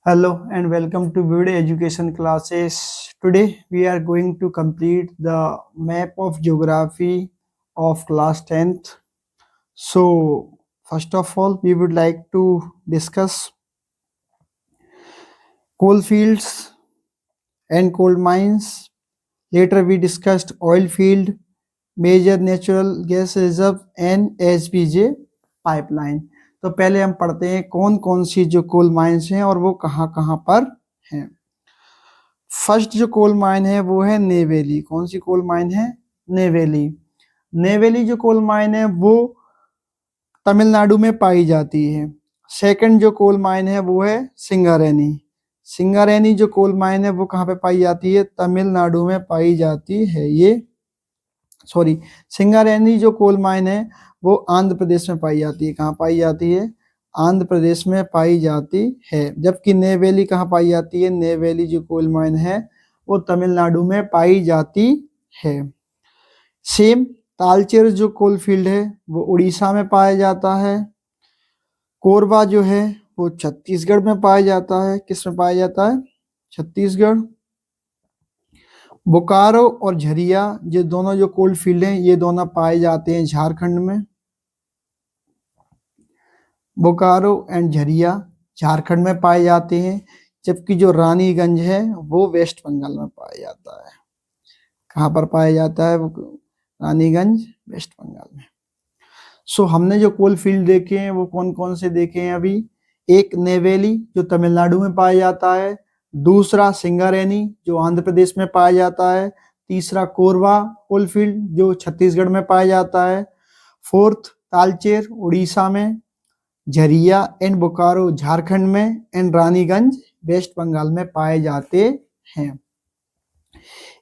Hello and welcome to Video Education classes. Today we are going to complete the map of geography of class 10th. So first of all we would like to discuss coal fields and coal mines. Later we discussed oil field, major natural gas reserve and HPJ pipeline. तो पहले हम पढ़ते हैं कौन कौन सी जो coal mines हैं और वो कहाँ कहाँ पर हैं। फर्स्ट जो कोल माइन है वो है नेवेली। कौन सी कोल माइन है? नेवेली। नेवेली जो कोल माइन है वो तमिलनाडु में पाई जाती है। सेकंड जो कोल माइन है वो है सिंगारेनी। सिंगारेनी जो कोल माइन है वो कहाँ पे पाई जाती है? तमिलनाडु में पाई जाती है। सिंगारेनी जो कोल माइन है वो आंध्र प्रदेश में पाई जाती है। कहाँ पाई जाती है? आंध्र प्रदेश में पाई जाती है। जबकि नेवेली कहाँ पाई जाती है? नेवेली जो कोल माइन है वो तमिलनाडु में पाई जाती है। सेम तालचेर जो कोल फील्ड है वो उड़ीसा में पाया जाता है। कोरबा जो है वो छत्तीसगढ़ में पाया जाता है। किस में पाया जाता है? छत्तीसगढ़। बोकारो और झरिया ये दोनों जो कोल फील्ड हैं ये दोनों पाए जाते हैं झारखंड में। बोकारो एंड झरिया झारखंड में पाए जाते हैं। जबकि जो रानीगंज है वो वेस्ट बंगाल में पाया जाता है। कहाँ पर पाया जाता है? वो रानीगंज वेस्ट बंगाल में। सो हमने जो कोल फील्ड देखे हैं वो कौन कौन से देखे हैं अभी? एक नेवेली जो तमिलनाडु में पाया जाता है, दूसरा सिंगारेनी जो आंध्र प्रदेश में पाया जाता है, तीसरा कोरबा कोल फील्ड जो छत्तीसगढ़ में पाया जाता है, फोर्थ तालचेर उड़ीसा में, झरिया एंड बोकारो झारखंड में एंड रानीगंज वेस्ट बंगाल में पाए जाते हैं।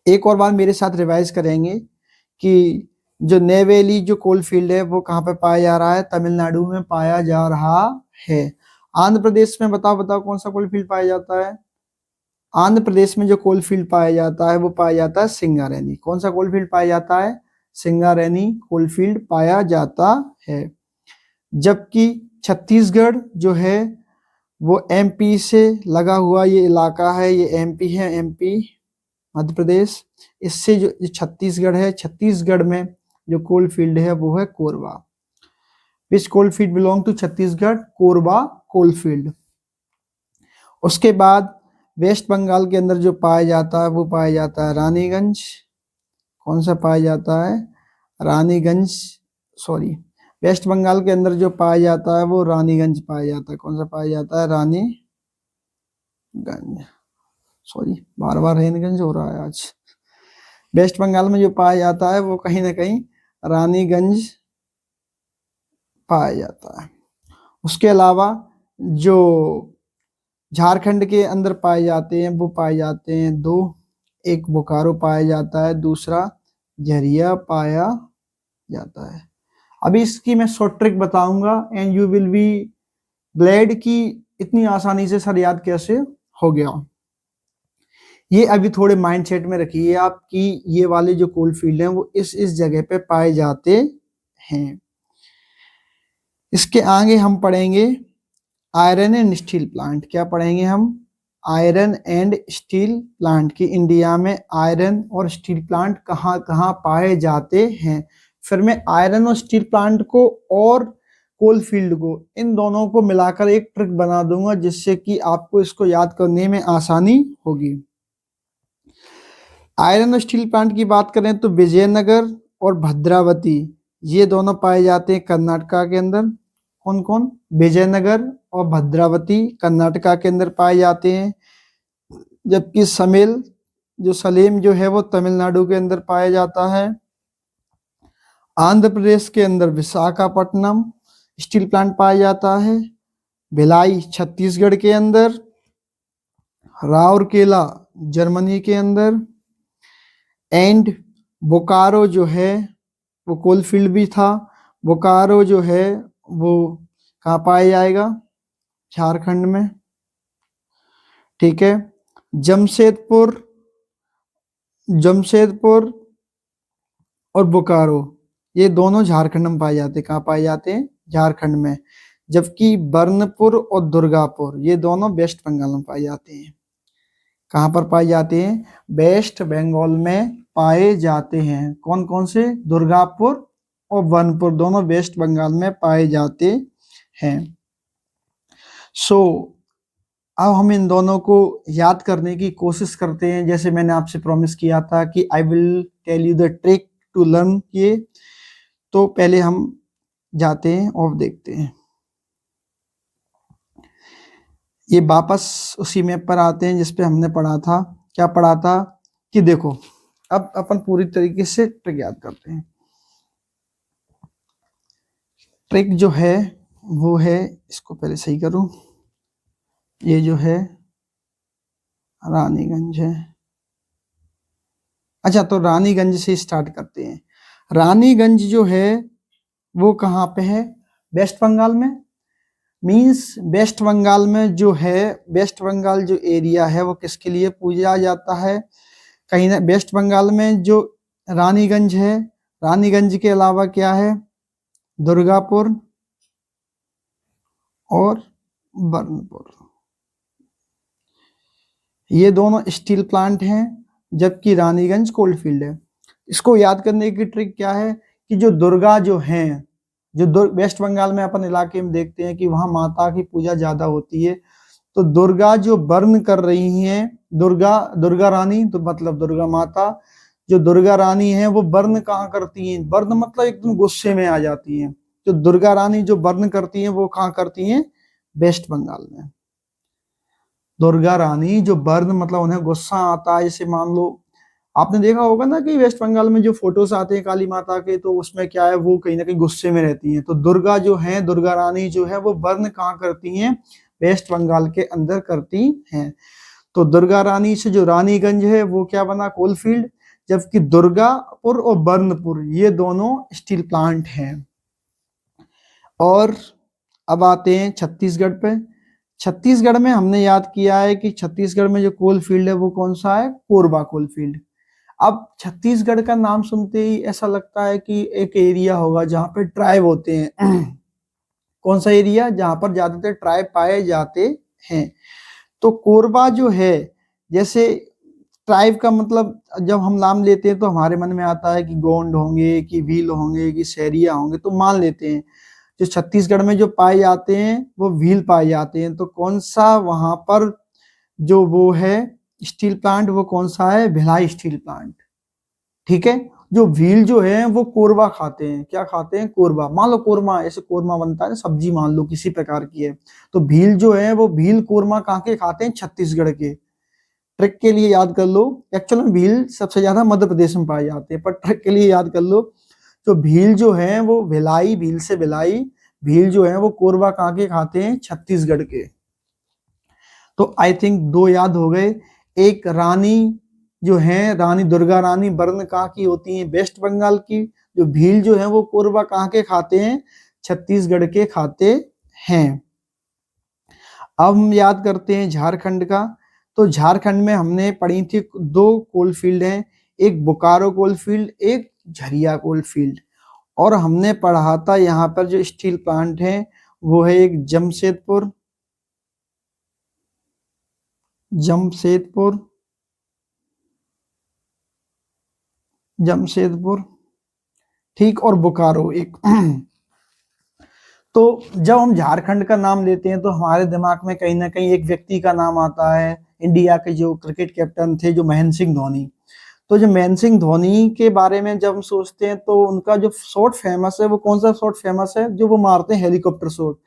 एक और बार मेरे साथ रिवाइज करेंगे कि जो नेवेली जो कोल फील्ड है वो कहाँ पे पाया जा रहा है? तमिलनाडु में पाया जा रहा है। आंध्र प्रदेश में बताओ कौन सा कोल फील्ड पाया जाता है? आंध्र प्रदेश में जो कोल फील्ड पाया जाता है वो पाया जाता है सिंगारेनी। कौन सा कोल फील्ड पाया जाता है? सिंगारेनी कोल फील्ड पाया जाता है। जबकि छत्तीसगढ़ जो है वो एमपी से लगा हुआ ये इलाका है, ये एमपी है, एमपी मध्य प्रदेश। इससे जो छत्तीसगढ़ है, छत्तीसगढ़ में जो कोल फील्ड है वो है Korba. Which coal field belong to Chhattisgarh? Korba coal field. उसके बाद वेस्ट बंगाल के अंदर जो पाया जाता है वो पाया जाता है रानीगंज। कौन सा पाया जाता है? रानीगंज। वेस्ट बंगाल के अंदर जो पाया जाता है वो रानीगंज पाया जाता है। कौन सा पाया जाता है? रानीगंज। बार बार रानीगंज हो रहा है आज। वेस्ट बंगाल में जो पाया जाता है वो कहीं ना कहीं रानीगंज पाया जाता है। उसके अलावा जो झारखंड के अंदर पाए जाते हैं वो पाए जाते हैं दो। एक बोकारो पाया जाता है, दूसरा झरिया पाया जाता है। अभी इसकी मैं शॉर्ट ट्रिक बताऊंगा and you will be glad कि इतनी आसानी से सर याद कैसे हो गया। ये अभी थोड़े माइंडसेट में रखिए आप कि ये वाले जो कोल फील्ड हैं वो इस जगह पे पाए जाते हैं। इसके आगे हम पढ़ेंगे आयरन एंड स्टील प्लांट। क्या पढ़ेंगे हम? आयरन एंड स्टील प्लांट की इंडिया में आयरन और स्टील प्लांट कहाँ कहाँ पाए जाते हैं। फिर मैं आयरन और स्टील प्लांट को और कोल फील्ड को इन दोनों को मिलाकर एक ट्रिक बना दूंगा जिससे कि आपको इसको याद करने में आसानी होगी। आयरन और स्टील प्लांट की बात करें तो विजयनगर और भद्रावती ये दोनों पाए जाते हैं कर्नाटका के अंदर। कौन कौन? विजयनगर और भद्रावती कर्नाटका के अंदर पाए जाते हैं। जबकि सलेम जो है वो तमिलनाडु के अंदर पाया जाता है। आंध्र प्रदेश के अंदर विशाखापट्टनम स्टील प्लांट पाया जाता है। भिलाई छत्तीसगढ़ के अंदर, राउरकेला जर्मनी के अंदर एंड बोकारो जो है वो कोल फील्ड भी था। बोकारो जो है वो कहाँ पाया जाएगा? झारखंड में। ठीक है। जमशेदपुर और बोकारो ये दोनों झारखंड में पाए जाते हैं। कहाँ पाए जाते हैं? झारखंड में। जबकि बर्नपुर और दुर्गापुर ये दोनों वेस्ट बंगाल में पाए जाते हैं। कहाँ पर पाए जाते हैं? वेस्ट बंगाल में पाए जाते हैं। कौन कौन से? दुर्गापुर और बर्नपुर दोनों वेस्ट बंगाल में पाए जाते हैं। अब हम इन दोनों को याद करने की कोशिश करते हैं। जैसे मैंने आपसे प्रॉमिस किया था कि I will tell you the trick to learn ये। तो पहले हम जाते हैं और देखते हैं। ये वापस उसी मैप पर आते हैं जिस पे हमने पढ़ा था। क्या पढ़ा था? कि देखो, अब अपन पूरी तरीके से ट्रिक याद करते हैं। ट्रिक जो है वो है, इसको पहले सही करूं, ये जो है रानीगंज है। अच्छा, तो रानीगंज से स्टार्ट करते हैं। रानीगंज जो है वो कहाँ पे है? वेस्ट बंगाल में। मीन्स वेस्ट बंगाल में जो है, वेस्ट बंगाल जो एरिया है वो किसके लिए पूजा जाता है? कहीं ना वेस्ट बंगाल में जो रानीगंज है, रानीगंज के अलावा क्या है? दुर्गापुर और बर्नपुर, ये दोनों स्टील प्लांट हैं, जबकि रानीगंज कोलफील्ड है। इसको याद करने की ट्रिक क्या है कि जो दुर्गा जो हैं, जो वेस्ट बंगाल में अपन इलाके में देखते हैं कि वहां माता की पूजा ज्यादा होती है। तो दुर्गा जो बर्न कर रही हैं, दुर्गा रानी, तो मतलब दुर्गा माता, जो दुर्गा रानी है वो बर्न कहाँ करती हैं? बर्न मतलब एकदम गुस्से में आ जाती हैं। तो दुर्गा रानी जो बर्न करती हैं वो कहाँ करती हैं? वेस्ट बंगाल में। दुर्गा रानी जो बर्न मतलब उन्हें गुस्सा आता है, जैसे मान लो आपने देखा होगा ना कि वेस्ट बंगाल में जो फोटोज आते हैं काली माता के, तो उसमें क्या है, वो कहीं ना कहीं गुस्से में रहती हैं। तो दुर्गा जो है, दुर्गा रानी जो है वो बर्न कहाँ करती हैं? वेस्ट बंगाल के अंदर करती हैं। तो दुर्गा रानी से जो रानीगंज है वो क्या बना? कोलफील्ड। जबकि दुर्गापुर और बर्नपुर ये दोनों स्टील प्लांट हैं। और अब आते हैं छत्तीसगढ़ पे। छत्तीसगढ़ में हमने याद किया है कि छत्तीसगढ़ में जो कोल फील्ड है वो कौन सा है? Korba coal field. अब छत्तीसगढ़ का नाम सुनते ही ऐसा लगता है कि एक एरिया होगा जहां पे ट्राइब होते हैं। कौन सा एरिया? जहां पर ज्यादातर ट्राइब पाए जाते हैं। तो कोरबा जो है, जैसे ट्राइब का मतलब जब हम नाम लेते हैं तो हमारे मन में आता है कि गोंड होंगे, कि भील होंगे, कि सैरिया होंगे, तो मान लेते हैं। जो छत्तीसगढ़ में जो पाए जाते हैं वो भील पाए जाते हैं। तो कौन सा वहां पर जो वो है स्टील प्लांट, वो कौन सा है? Bhilai steel plant. ठीक है। जो भील जो है वो कोरबा खाते हैं। क्या खाते हैं? कोरबा। मान लो कोरमा, ऐसे कोरमा बनता है सब्जी, मान लो किसी प्रकार की है, तो भील जो है वो भील कोरमा कहाँ के खाते हैं? छत्तीसगढ़ के। ट्रिक के लिए याद कर लो, एक्चुअल में भील सबसे ज्यादा मध्य प्रदेश में पाए जाते हैं, पर ट्रिक के लिए याद कर लो, तो भील जो है वो भिलाई, भील से भिलाई, भील जो है वो कोरबा कहाँ के खाते हैं? छत्तीसगढ़ के। तो आई थिंक 2 याद हो गए। एक रानी जो है, रानी दुर्गा रानी बर्न कहाँ की होती है? वेस्ट बंगाल की। जो भील जो है वो कोरबा कहाँ के खाते हैं? छत्तीसगढ़ के खाते हैं। अब हम याद करते हैं झारखंड का। तो झारखंड में हमने पढ़ी थी 2 कोल फील्ड हैं, एक बोकारो कोल फील्ड, एक झरिया कोल फील्ड। और हमने पढ़ा था यहाँ पर जो स्टील प्लांट है वो है एक जमशेदपुर, जमशेदपुर, ठीक, और बोकारो एक। तो जब हम झारखंड का नाम लेते हैं तो हमारे दिमाग में कहीं ना कहीं एक व्यक्ति का नाम आता है, इंडिया के जो क्रिकेट कैप्टन थे, जो महेंद्र सिंह धोनी। तो जो महेंद्र सिंह धोनी के बारे में जब हम सोचते हैं तो उनका जो शॉट फेमस है वो कौन सा शॉट फेमस है? जो वो मारते हैं हेलीकॉप्टर शॉट।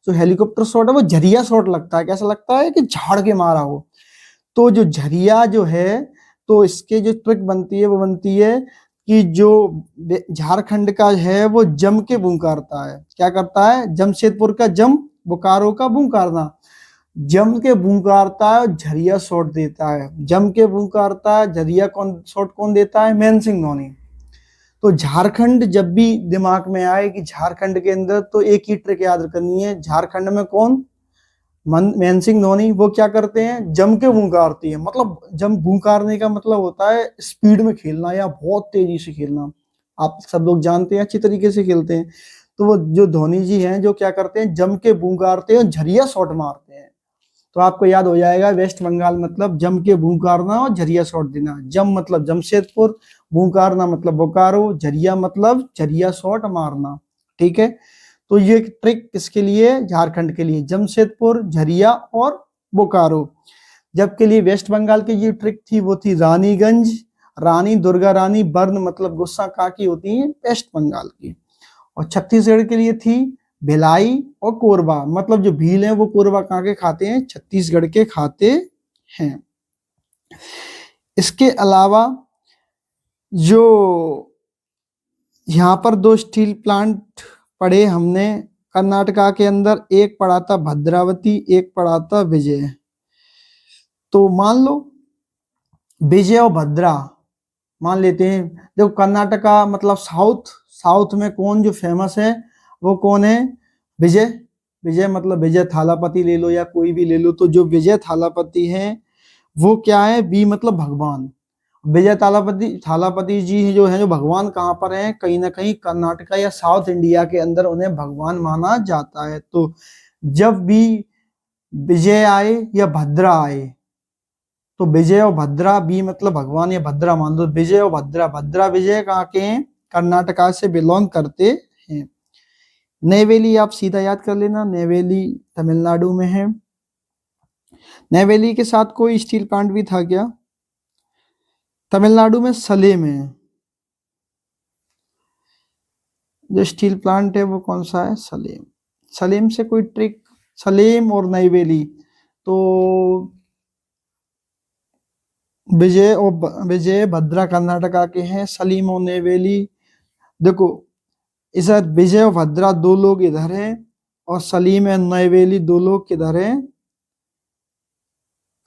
जो हेलीकॉप्टर शॉट है वो झरिया शॉट लगता है। कैसा लगता है? कि झाड़ के मारा हो। तो जो झरिया जो है, तो इसके जो ट्रिक बनती है वो बनती है कि जो झारखंड का है वो जम के बूंकारता है। क्या करता है? जमशेदपुर का जम, बोकारो का बूंकारना। जम के बूंकारता है, झरिया शॉट देता है। जम के बूंकारता है, झरिया शॉट कौन देता है? महेंद्र सिंह धोनी। तो झारखंड जब भी दिमाग में आए कि झारखंड के अंदर, तो एक ही ट्रिक याद करनी है। झारखंड में कौन? महेंद्र सिंह धोनी। वो क्या करते हैं? जम के बूंकारती है। मतलब जम बूंकारने का मतलब होता है स्पीड में खेलना या बहुत तेजी से खेलना। आप सब लोग जानते हैं, अच्छी तरीके से खेलते हैं। तो वो जो धोनी जी हैं जो क्या करते हैं, जम के बूंकारते हैं और झरिया शॉट मारते हैं। तो आपको याद हो जाएगा वेस्ट बंगाल मतलब जम के बूंकारना और झरिया शॉट देना। जम मतलब जमशेदपुर, बूंकारना मतलब बोकारो, झरिया मतलब झरिया शॉट मारना। ठीक है, तो ये ट्रिक किसके लिए, झारखंड के लिए, जमशेदपुर, झरिया और बोकारो। जबकि लिए वेस्ट बंगाल की ये ट्रिक थी वो थी रानीगंज, रानी, दुर्गा रानी, बर्न मतलब गुस्सा कहाँ की होती है, वेस्ट बंगाल की। और छत्तीसगढ़ के लिए थी भिलाई और कोरबा, मतलब जो भील है वो कोरबा कहाँ के खाते हैं, छत्तीसगढ़ के खाते हैं। इसके अलावा जो यहाँ पर 2 स्टील प्लांट पढ़े हमने कर्नाटका के अंदर, एक पढ़ा था भद्रावती, एक पढ़ा था विजय। तो मान लो विजय और भद्रा मान लेते हैं। देखो कर्नाटका मतलब साउथ, साउथ में कौन जो फेमस है वो कौन है, विजय। विजय मतलब विजय थालापति ले लो या कोई भी ले लो, तो जो विजय थालापति हैं वो क्या है, बी मतलब भगवान। विजय थालापति जी जो है, जो भगवान कहाँ पर हैं, कहीं ना कहीं कर्नाटका या साउथ इंडिया के अंदर उन्हें भगवान माना जाता है। तो जब भी विजय आए या भद्रा आए तो विजय और भद्रा, बी मतलब भगवान या भद्रा मान दो, विजय और भद्रा, भद्रा विजय कहाँ के हैं, कर्नाटका से बिलोंग करते हैं। नेवेली आप सीधा याद कर लेना, नेवेली तमिलनाडु में है। नेवेली के साथ कोई स्टील प्लांट भी था क्या, तमिलनाडु में सलेम है। जो स्टील प्लांट है वो कौन सा है, सलेम। सलेम से कोई ट्रिक, सलेम और नेवेली, तो विजय भद्रा कर्नाटका के हैं, सलीम और नेवेली। देखो इधर विजय और भद्रा 2 लोग इधर हैं और सलीम और नेवेली 2 लोग किधर हैं,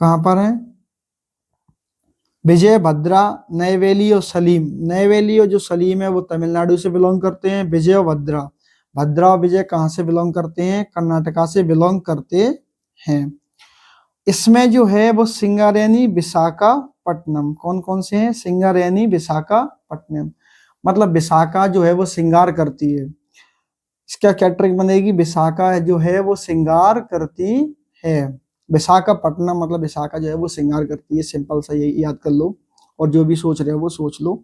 कहां पर हैं, विजय, भद्रा, नेवेली और सलीम। नेवेली और जो सलीम है वो तमिलनाडु से बिलोंग करते हैं। विजय और भद्रा, भद्रा और विजय कहां से बिलोंग करते हैं, कर्नाटका से बिलोंग करते हैं। इसमें जो है वो सिंगारेनी, विशाखापट्टनम, कौन कौन से हैं, सिंगारेनी, विशाखापट्टनम, मतलब विशाखा जो है वो श्रृंगार करती है। इसका क्या ट्रिक बनेगी, विशाखा जो है वो श्रृंगार करती है, विशाखापट्टनम मतलब विशाखा जो है वो श्रृंगार करती है। सिंपल सा ये याद कर लो, और जो भी सोच रहे हो वो सोच लो,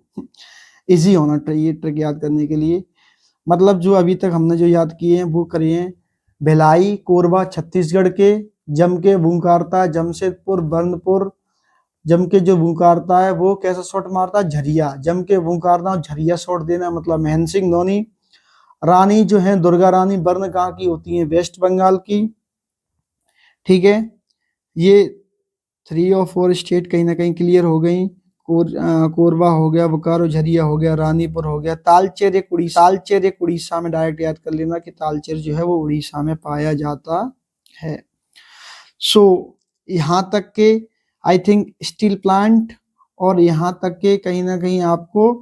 इजी होना चाहिए ट्रिक याद करने के लिए। मतलब जो अभी तक हमने जो याद किए हैं वो करिए, भिलाई, कोरबा छत्तीसगढ़ के, जम के बूंकारता जमशेदपुर, बर्नपुर, जम के जो बूंकारता है वो कैसा शॉट मारता है, झरिया, जम के बूंकारना और झरिया शॉट देना, मतलब महेंद्र सिंह धोनी। रानी जो है दुर्गा रानी, बर्न कहाँ की होती है, वेस्ट बंगाल की। ठीक है, ये 3 और 4 स्टेट कहीं ना कहीं क्लियर हो गई। कोरबा हो गया, बोकारो, झरिया हो गया, रानीपुर हो गया। तालचेर एक उड़ीसा में, डायरेक्ट याद कर लेना कि तालचेर जो है वो उड़ीसा में पाया जाता है। सो यहाँ तक के आई थिंक स्टील प्लांट और यहाँ तक के कहीं ना कहीं आपको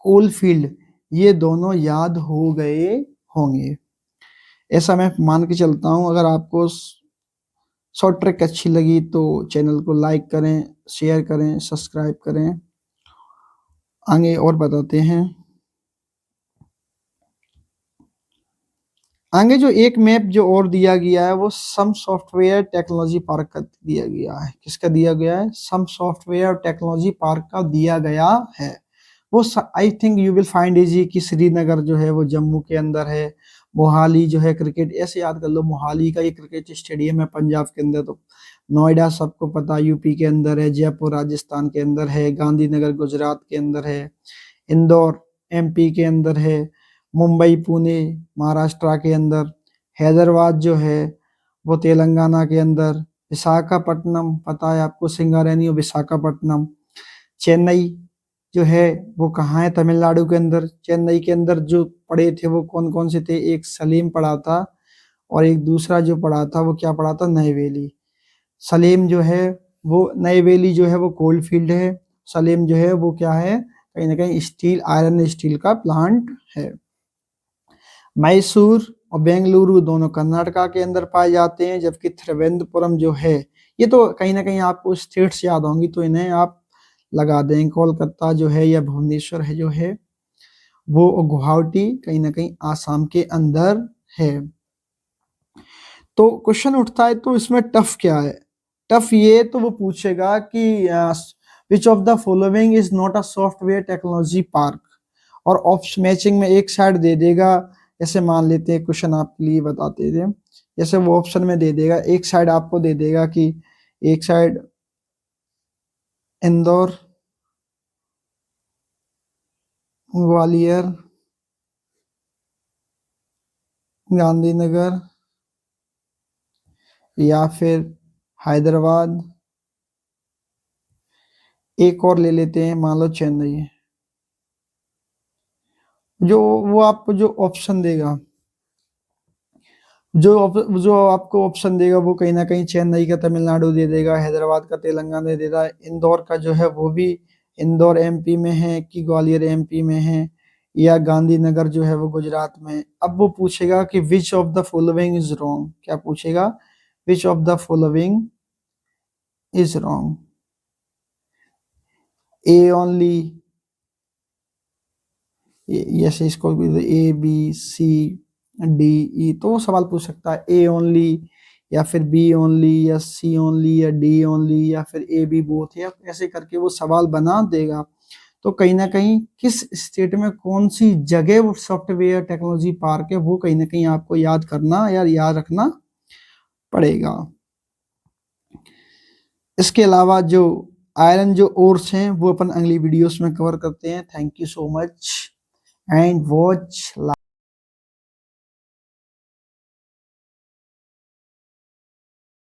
कोल फील्ड, ये दोनों याद हो गए होंगे, ऐसा मैं मान के चलता हूँ। अगर आपको शॉर्ट ट्रिक अच्छी लगी तो चैनल को लाइक करें, शेयर करें, सब्सक्राइब करें। आगे और बताते हैं। आगे जो एक मैप जो और दिया गया है वो सम सॉफ्टवेयर टेक्नोलॉजी पार्क का दिया गया है। किसका दिया गया है, सम सॉफ्टवेयर टेक्नोलॉजी पार्क का दिया गया है। वो I think you will find easy कि श्रीनगर जो है वो जम्मू के अंदर है। मोहाली जो है क्रिकेट, ऐसे याद कर लो, मोहाली का ये क्रिकेट स्टेडियम है पंजाब के अंदर। तो नोएडा सबको पता यूपी के अंदर है, जयपुर राजस्थान के अंदर है, गांधीनगर गुजरात के अंदर है, इंदौर एमपी के अंदर है, मुंबई पुणे महाराष्ट्र के अंदर, हैदराबाद जो है वो तेलंगाना के अंदर, विशाखापट्टनम पता है आपको, सिंगारेनी और विशाखापट्टनम। चेन्नई जो है वो कहाँ है, तमिलनाडु के अंदर। चेन्नई के अंदर जो पढ़े थे वो कौन कौन से थे, एक सलीम पढ़ा था और एक दूसरा जो पढ़ा था वो क्या पढ़ा था, नेवेली। सलीम जो है वो, नेवेली जो है वो कोल फील्ड है, सलीम जो है वो क्या है, कहीं ना कहीं स्टील, आयरन स्टील का प्लांट है। मैसूर और बेंगलुरु दोनों कर्नाटका के अंदर पाए जाते हैं, जबकि त्रिवेंद्रपुरम जो है, ये तो कहीं ना कहीं आपको स्टेट्स याद होंगी तो इन्हें आप लगा दें। कोलकाता जो है या भुवनेश्वर है जो है वो गुवाहाटी कहीं ना कहीं आसाम के अंदर है। तो क्वेश्चन उठता है तो इसमें टफ क्या है? टफ ये तो वो पूछेगा कि which of the following is not a software technology park, और ऑप्शन मैचिंग में एक साइड दे देगा। जैसे मान लेते हैं क्वेश्चन आपके लिए बताते थे, जैसे वो ऑप्शन में दे देगा, एक साइड आपको दे देगा कि एक साइड इंदौर, ग्वालियर, गांधीनगर, या फिर हैदराबाद, एक और ले लेते हैं, मान लो चेन्नई। जो वो आपको जो ऑप्शन देगा, जो आपको ऑप्शन देगा वो कहीं ना कहीं चेन्नई का तमिलनाडु दे देगा, हैदराबाद का तेलंगाना दे देगा, इंदौर का जो है वो भी इंदौर एमपी में है कि ग्वालियर एमपी में है, या गांधीनगर जो है वो गुजरात में है। अब वो पूछेगा कि which of the following is wrong, क्या पूछेगा? Which of the following is wrong, A only, yes इसको A B C D E, तो वो सवाल पूछ सकता है ए ओनली, या फिर बी ओनली, या सी ओनली, या डी ओनली, या फिर ए बी बोथ, या ऐसे करके वो सवाल बना देगा। तो कहीं ना कहीं किस स्टेट में कौन सी जगह वो सॉफ्टवेयर टेक्नोलॉजी पार्क है, वो कहीं ना कहीं आपको याद करना या याद रखना पड़ेगा। इसके अलावा जो आयरन जो ओर्स हैं वो अपन अगली वीडियोस में कवर करते हैं। Thank you so much and watch.